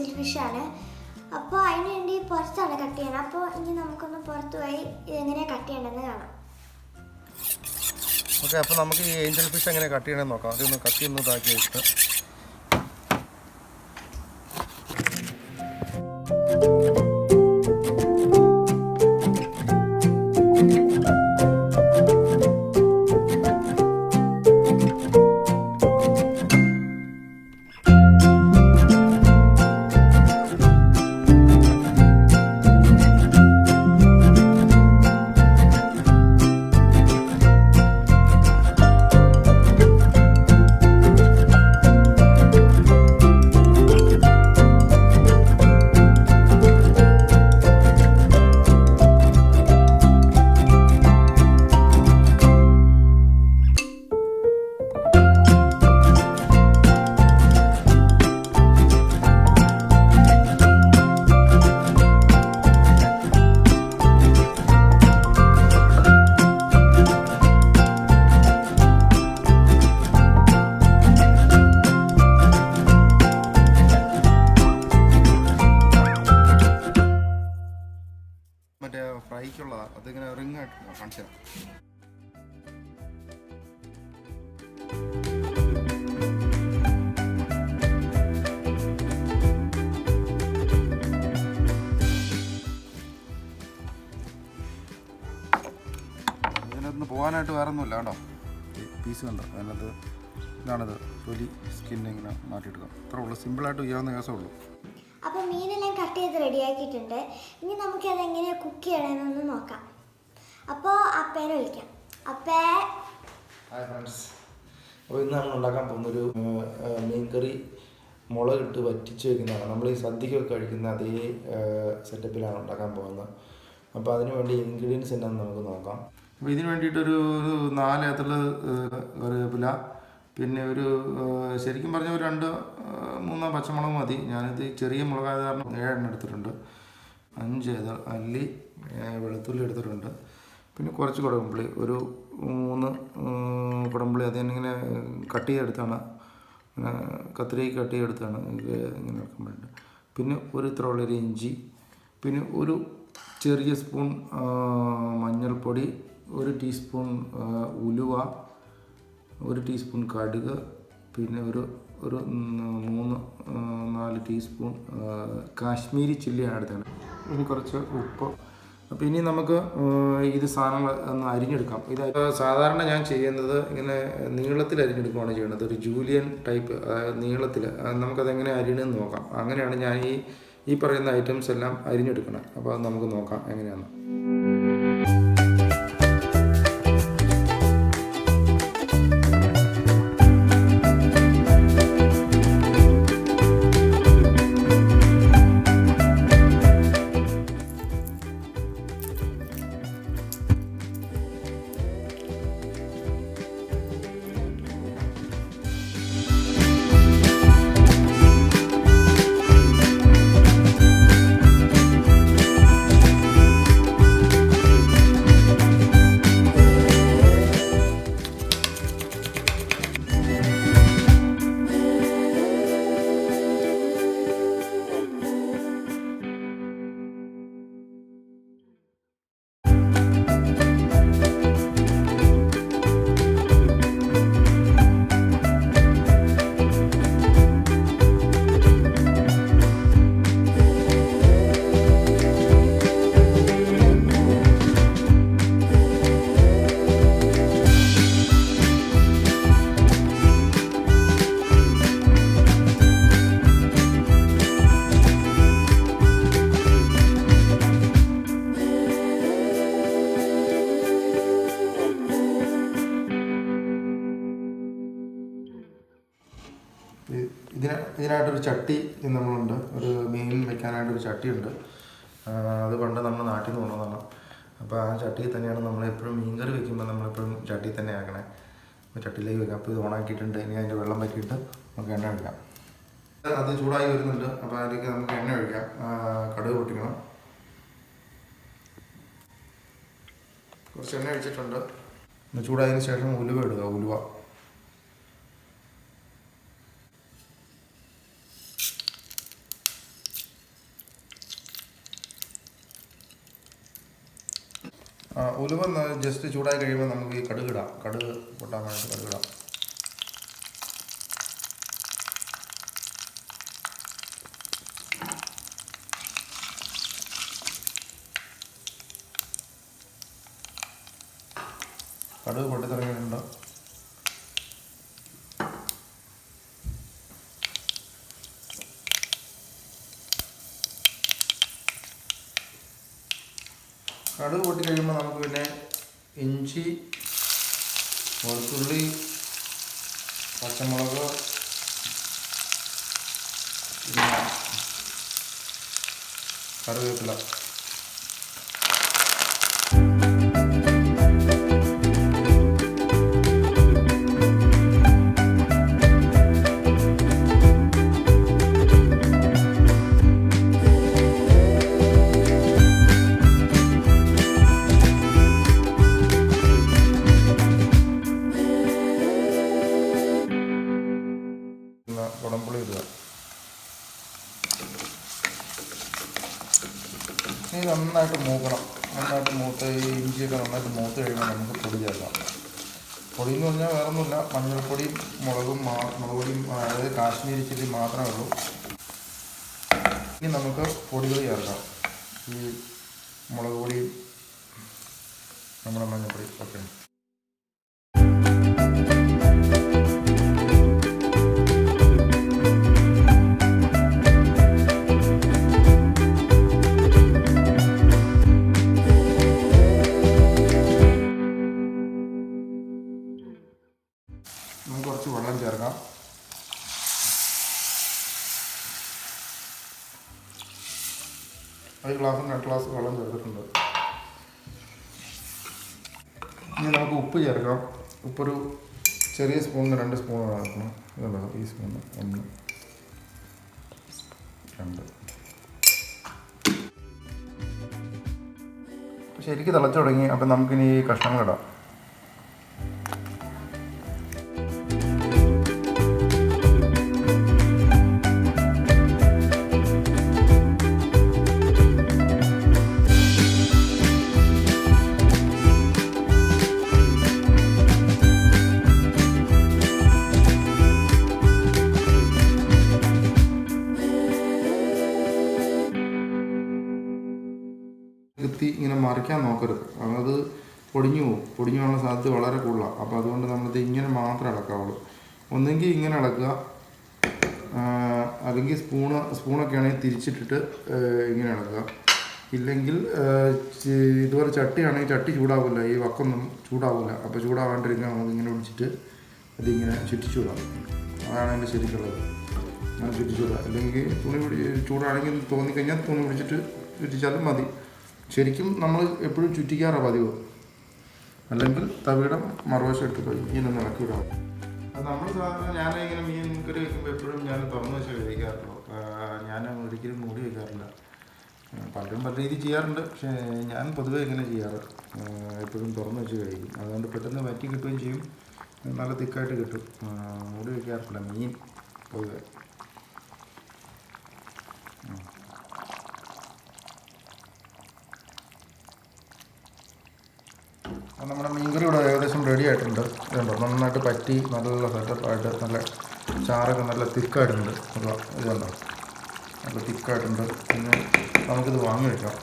Angel ഫിഷാണ്. അപ്പോൾ അതിന് വേണ്ടി പുറത്താണ് കട്ട് ചെയ്യണം. അപ്പോൾ ഇനി നമുക്കൊന്ന് പുറത്ത് പോയി ഇതെങ്ങനെയാണ് കട്ട് ചെയ്യണമെന്ന് കാണാം. ഓക്കെ, അപ്പോൾ നമുക്ക് ഈ ഏഞ്ചൽ ഫിഷ് എങ്ങനെ കട്ട് ചെയ്യണമെന്ന് നോക്കാം. അതൊന്ന് കത്തി ഒന്ന് ഇതാക്കി വെച്ചിട്ട് മറ്റേ ഫ്രൈക്കുള്ളതാണ്. അതിങ്ങനെ റിങ്ങായിട്ട് കാണിച്ചു തരാം. ഇതിനകത്ത് പോകാനായിട്ട് വേറെ ഒന്നുമില്ല കേട്ടോ. പീസ് കണ്ടോ അതിനകത്ത് ഇതാണിത് തൊലി സ്കിൻ ഇങ്ങനെ മാറ്റിയെടുക്കാം. ഇത്രേ ഉള്ളൂ, സിമ്പിളായിട്ട് ചെയ്യാവുന്ന കേസേ ഉള്ളൂ. അപ്പോൾ മീനെല്ലാം കട്ട് ചെയ്ത് റെഡിയാക്കിയിട്ടുണ്ട്. ഇനി നമുക്കതെങ്ങനെയാണ് കുക്ക് ചെയ്യണമെന്നൊന്ന് നോക്കാം. അപ്പോൾ അപ്പേനെ വിളിക്കാം. അപ്പേ. Hi friends. അപ്പോൾ ഇന്ന് നമ്മൾ ഉണ്ടാക്കാൻ പോകുന്നൊരു മീൻ കറി മുളകിട്ട് വറ്റിച്ച് വയ്ക്കുന്നതാണ്. നമ്മൾ ഈ സദ്യക്കൊക്കെ കഴിക്കുന്ന അതേ സെറ്റപ്പിലാണ് ഉണ്ടാക്കാൻ പോകുന്നത്. അപ്പോൾ അതിന് വേണ്ടി ഇൻഗ്രീഡിയൻസ് എന്നാന്ന് നമുക്ക് നോക്കാം. അപ്പോൾ ഇതിന് വേണ്ടിയിട്ടൊരു 4 ഏത്തല് കറിവേപ്പില, പിന്നെ ഒരു ശരിക്കും പറഞ്ഞാൽ ഒരു 2-3 പച്ചമുളക് മതി. ഞാനിത് ചെറിയ മുളകായ കാരണം 7 എണ്ണം എടുത്തിട്ടുണ്ട്. 5 അല്ലി വെളുത്തുള്ളി എടുത്തിട്ടുണ്ട്. പിന്നെ കുറച്ച് കുടംപുളി, ഒരു 3 കുടംപുളി. അത് ഞാനിങ്ങനെ കട്ട് ചെയ്തെടുത്താണ്, ഇങ്ങനെ കത്തിരിക്ക് കട്ട് ചെയ്തെടുത്താണ് ഇങ്ങനെ എടുക്കാൻ വേണ്ടി. പിന്നെ ഒരു ഇത്രയുള്ളൊരു ഇഞ്ചി, പിന്നെ ഒരു ചെറിയ സ്പൂൺ മഞ്ഞൾപ്പൊടി, 1 ടീസ്പൂൺ ഉലുവ, 1 ടീസ്പൂൺ കടുക്, പിന്നെ ഒരു 3-4 ടീസ്പൂൺ കാശ്മീരി ചില്ലിയാണ് എടുത്തത്. ഇനി കുറച്ച് ഉപ്പ്. അപ്പോൾ ഇനി നമുക്ക് ഇത് സാധനങ്ങൾ ഒന്ന് അരിഞ്ഞെടുക്കാം. ഇത് സാധാരണ ഞാൻ ചെയ്യുന്നത് ഇങ്ങനെ നീളത്തിൽ അരിഞ്ഞെടുക്കുകയാണ് ചെയ്യുന്നത്. ഒരു ജൂലിയൻ ടൈപ്പ്, അതായത് നീളത്തിൽ. നമുക്കതെങ്ങനെ അരിയണമെന്ന് നോക്കാം. അങ്ങനെയാണ് ഞാൻ ഈ പറയുന്ന ഐറ്റംസ് എല്ലാം അരിഞ്ഞെടുക്കണം. അപ്പോൾ അത് നമുക്ക് നോക്കാം എങ്ങനെയാണ്. ഇതിനായിട്ടൊരു ചട്ടി നമ്മളുണ്ട്. ഒരു മീൻ വയ്ക്കാനായിട്ടൊരു ചട്ടിയുണ്ട്. അത് പണ്ട് നമ്മൾ നാട്ടിൽ നിന്ന് കൊണ്ടുവന്നതാണ്. അപ്പോൾ ആ ചട്ടിയിൽ തന്നെയാണ് നമ്മളെപ്പോഴും മീൻ കറി വയ്ക്കുമ്പോൾ നമ്മളെപ്പോഴും ചട്ടിയിൽ തന്നെ ആക്കണേ. അപ്പോൾ ചട്ടിയിലേക്ക് വെക്കാം. അപ്പോൾ ഇത് ഓണാക്കിയിട്ടുണ്ട്. ഇനി അതിൻ്റെ വെള്ളം വയ്ക്കിയിട്ട് നമുക്ക് എണ്ണ ഒഴിക്കാം. അത് ചൂടായി വരുന്നുണ്ട്. അപ്പോൾ അതിലേക്ക് നമുക്ക് എണ്ണ ഒഴിക്കാം. കടുക് പൊട്ടിക്കണം. കുറച്ച് എണ്ണ ഒഴിച്ചിട്ടുണ്ട്. ചൂടായതിനു ശേഷം ഉലുവ ഇടുക. ഉലുവ ഉലുവ ജസ്റ്റ് ചൂടായി കഴിയുമ്പോൾ നമുക്ക് ഈ കടുകിടാം. കടുക് പൊട്ടാൻ വേണ്ടിയിട്ട് കടുകിടാം. കടുക് പൊട്ടിത്തിറങ്ങിയിട്ടുണ്ട്. കടുക് പൊട്ടി കഴിയുമ്പോൾ നമുക്ക് പിന്നെ ഇഞ്ചി, വെളുത്തുള്ളി, പച്ചമുളക്, പിന്നെ കറിവേപ്പില, കുടംപുളി ഇടുക. ഇത് നന്നായിട്ട് മൂക്കണം. നന്നായിട്ട് മൂത്ത് ഈ ഇഞ്ചിയൊക്കെ നന്നായിട്ട് മൂത്ത് കഴിയുമ്പോൾ നമുക്ക് പൊടി ചേർക്കാം. പൊടി എന്ന് പറഞ്ഞാൽ വേറെ ഒന്നുമില്ല, മഞ്ഞൾപ്പൊടിയും മുളകും പൊടിയും, അതായത് കാശ്മീരി ചില്ലി മാത്രമേ ഉള്ളൂ. ഇനി നമുക്ക് പൊടികൾ ചേർക്കാം. ഈ മുളക് പൊടിയും നമ്മുടെ മഞ്ഞൾപ്പൊടി ഒക്കെ. നമുക്ക് കുറച്ച് വെള്ളം ചേർക്കാം. ഒരു ഗ്ലാസും 2 ഗ്ലാസ് വെള്ളം ചേർത്തിട്ടുണ്ട്. ഇനി നമുക്ക് ഉപ്പ് ചേർക്കാം. ഉപ്പൊരു ചെറിയ സ്പൂണിന് 2 സ്പൂണാണ് ചേർക്കണം. ഇതല്ല, ഈ സ്പൂണ് 1, 2. ശരിക്കും തിളച്ചു തുടങ്ങി. അപ്പം നമുക്കിനി ഈ കഷ്ണങ്ങളിടാം. എത്തി ഇങ്ങനെ മറിക്കാൻ നോക്കരുത്. അത് പൊടിഞ്ഞു പോകും. പൊടിഞ്ഞു പോകാനുള്ള സാധ്യത വളരെ കൂടുതലാണ്. അപ്പോൾ അതുകൊണ്ട് നമ്മളിത് ഇങ്ങനെ മാത്രമേ ഇളക്കാവുള്ളൂ. ഒന്നെങ്കിൽ ഇങ്ങനെ ഇളക്കുക, അല്ലെങ്കിൽ സ്പൂണൊക്കെ ആണെങ്കിൽ തിരിച്ചിട്ടിട്ട് ഇങ്ങനെ ഇളക്കുക. ഇല്ലെങ്കിൽ ഇതുപോലെ ചട്ടിയാണെങ്കിൽ ചട്ടി ചൂടാവില്ല, ഈ വക്കൊന്നും ചൂടാവില്ല. അപ്പോൾ ചൂടാവാണ്ടിരിക്കാൻ നമുക്ക് ഇങ്ങനെ പിടിച്ചിട്ട് അതിങ്ങനെ ചുറ്റിച്ചു വിടാം. അതാണ് അതിൻ്റെ ശരിക്കുള്ളത്. അങ്ങനെ ചുറ്റിച്ചു വിടാം. അല്ലെങ്കിൽ ചൂടാണെങ്കിൽ തോന്നിക്കഴിഞ്ഞാൽ തുണി പിടിച്ചിട്ട് ചുറ്റിച്ചാലും മതി. ശരിക്കും നമ്മൾ എപ്പോഴും ചുറ്റിക്കാറാണ് പതിവ്. അല്ലെങ്കിൽ തവിയുടെ മറുവശം എടുത്ത് പോയി ഇങ്ങനെ ഇളക്കി വിടാം. അത് നമ്മൾ സാധാരണ ഞാനിങ്ങനെ മീൻ കറി വയ്ക്കുമ്പോൾ എപ്പോഴും ഞാൻ തുറന്ന് വെച്ച് കഴിക്കാറുള്ളൂ. ഞാൻ ഒരിക്കലും മൂടി വയ്ക്കാറില്ല. പലരും പല രീതി ചെയ്യാറുണ്ട്. പക്ഷേ ഞാൻ പൊതുവെ ഇങ്ങനെ ചെയ്യാറ്, എപ്പോഴും തുറന്ന് വെച്ച് കഴിക്കും. അതുകൊണ്ട് പെട്ടെന്ന് വറ്റി കിട്ടുകയും ചെയ്യും, നല്ല തിക്കായിട്ട് കിട്ടും. മൂടി വയ്ക്കാറില്ല മീൻ പൊതുവെ. അപ്പോൾ നമ്മുടെ മീൻകറി ഇവിടെ ഏകദേശം റെഡി ആയിട്ടുണ്ട്. ഇതുണ്ടോ, നന്നായിട്ട് പറ്റി നല്ല സെറ്റപ്പായിട്ട് നല്ല ചാറൊക്കെ നല്ല തിക്കായിട്ടുണ്ട്. ഇതുണ്ടോ, നല്ല തിക്കായിട്ടുണ്ട്. പിന്നെ നമുക്കിത് വാങ്ങി വയ്ക്കാം.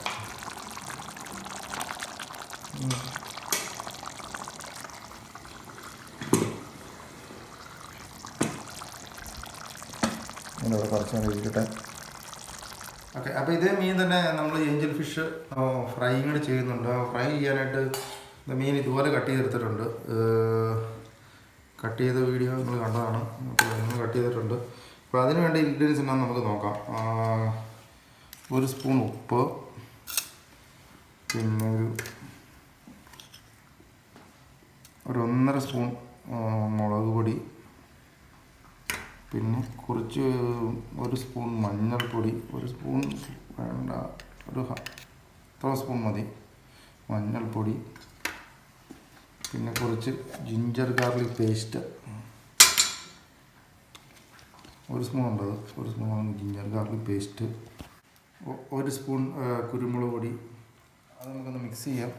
ഇവിടെ കുറച്ച് നേരം ഇരിക്കട്ടെ. ഓക്കെ, അപ്പോൾ ഇതേ മീൻ തന്നെ നമ്മൾ ഏഞ്ചൽ ഫിഷ് ഫ്രൈ കൂടി ചെയ്യുന്നുണ്ട്. ഫ്രൈ ചെയ്യാനായിട്ട് മീൻ ഇതുപോലെ കട്ട് ചെയ്തെടുത്തിട്ടുണ്ട്. കട്ട് ചെയ്ത വീഡിയോ നിങ്ങൾ കണ്ടതാണ്. അപ്പോൾ നിങ്ങൾ കട്ട് ചെയ്തിട്ടുണ്ട്. അപ്പോൾ അതിന് വേണ്ട ഇൻഗ്രീഡിയൻസ് എന്താണെന്ന് നമുക്ക് നോക്കാം. 1 സ്പൂൺ ഉപ്പ്, പിന്നെ ഒരു 1.5 സ്പൂൺ മുളക് പൊടി, പിന്നെ കുറച്ച് 1 സ്പൂൺ മഞ്ഞൾപ്പൊടി. 1 സ്പൂൺ വേണ്ട, ഇത്ര സ്പൂൺ മതി മഞ്ഞൾപ്പൊടി. പിന്നെ കുറച്ച് ജിഞ്ചർ ഗാർലിക് പേസ്റ്റ്, 1 സ്പൂൺ ഉണ്ടത്. 1 spoon ginger garlic paste, 1 spoon കുരുമുളക് പൊടി. അത് നമുക്കൊന്ന് മിക്സ് ചെയ്യാം.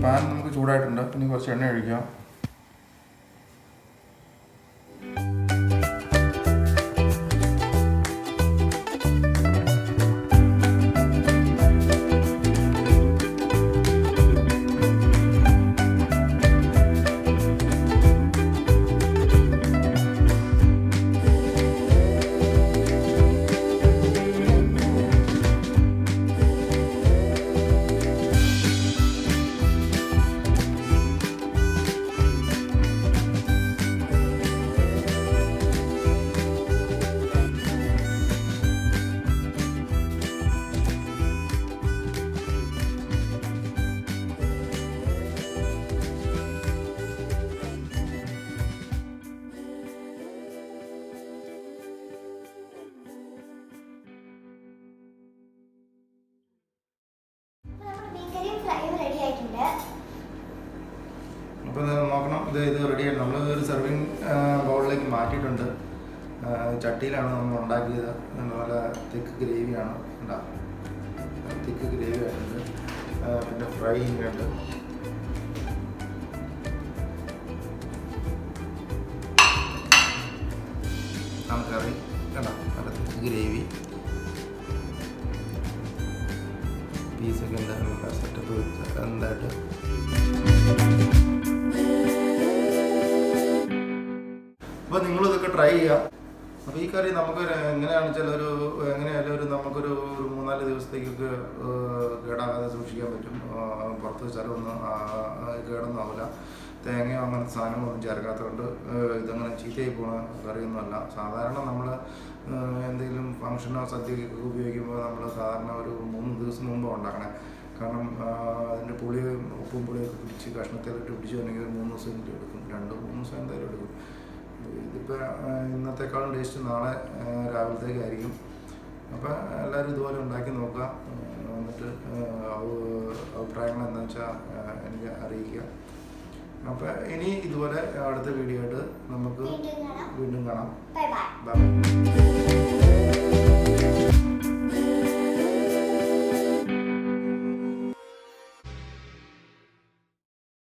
പാൻ നമുക്ക് ചൂടായിട്ടുണ്ട്. ഇനി കുറച്ച് എണ്ണ ഒഴിക്കാം. അപ്പോൾ നോക്കണം, ഇത് റെഡിയായി. നമ്മൾ ഒരു സെർവിങ് ബൗളിലേക്ക് മാറ്റിയിട്ടുണ്ട്. ചട്ടിയിലാണ് നമ്മൾ ഉണ്ടാക്കിയത്. നല്ല തിക്ക് ഗ്രേവിയാണ് ഉണ്ടാകും. തിക്ക് ഗ്രേവി ആയിട്ടുണ്ട്. പിന്നെ ഫ്രൈയിങ് ഉണ്ട്. കറി കണ്ടോ, നല്ല തിക്ക് ഗ്രേവി. പീസൊക്കെ എന്താ സെറ്റപ്പ് എന്തായിട്ട്. അപ്പോൾ നിങ്ങളിതൊക്കെ ട്രൈ ചെയ്യുക. അപ്പോൾ ഈ കറി നമുക്ക് എങ്ങനെയാണെന്ന് വെച്ചാൽ എങ്ങനെയായാലും നമുക്കൊരു 3-4 ദിവസത്തേക്കൊക്കെ കേടാകാതെ സൂക്ഷിക്കാൻ പറ്റും. പുറത്ത് വെച്ചാലൊന്നും കേടൊന്നും തേങ്ങയോ അങ്ങനത്തെ സാധനങ്ങളൊന്നും ചേർക്കാത്തതുകൊണ്ട് ഇതങ്ങനെ ചീത്തയായി പോകുന്ന കറിയൊന്നുമല്ല. സാധാരണ നമ്മൾ എന്തെങ്കിലും ഫംഗ്ഷനോ സദ്യക്കൊക്കെ ഉപയോഗിക്കുമ്പോൾ നമ്മൾ സാധാരണ ഒരു 3 ദിവസം മുമ്പ് ഉണ്ടാക്കണേ. കാരണം അതിൻ്റെ പുളിയും ഉപ്പും പുളിയൊക്കെ പിടിച്ച് കഷ്ണത്തിലിട്ട് പിടിച്ച് വന്നെങ്കിൽ 3 ദിവസം എടുക്കും. 2-3 ദിവസം എന്തായാലും എടുക്കും. ഇതിപ്പോൾ ഇന്നത്തേക്കാളും ടേസ്റ്റ് നാളെ രാവിലത്തേക്കായിരിക്കും. അപ്പോൾ എല്ലാവരും ഇതുപോലെ ഉണ്ടാക്കി നോക്കുക. എന്നിട്ട് അഭിപ്രായങ്ങൾ എന്താണെന്ന് വെച്ചാൽ എനിക്ക് അറിയിക്കുക. അപ്പോൾ ഇനി ഇതുപോലെ അടുത്ത വീഡിയോ ആയിട്ട് നമുക്ക് വീണ്ടും കാണാം. ബൈ.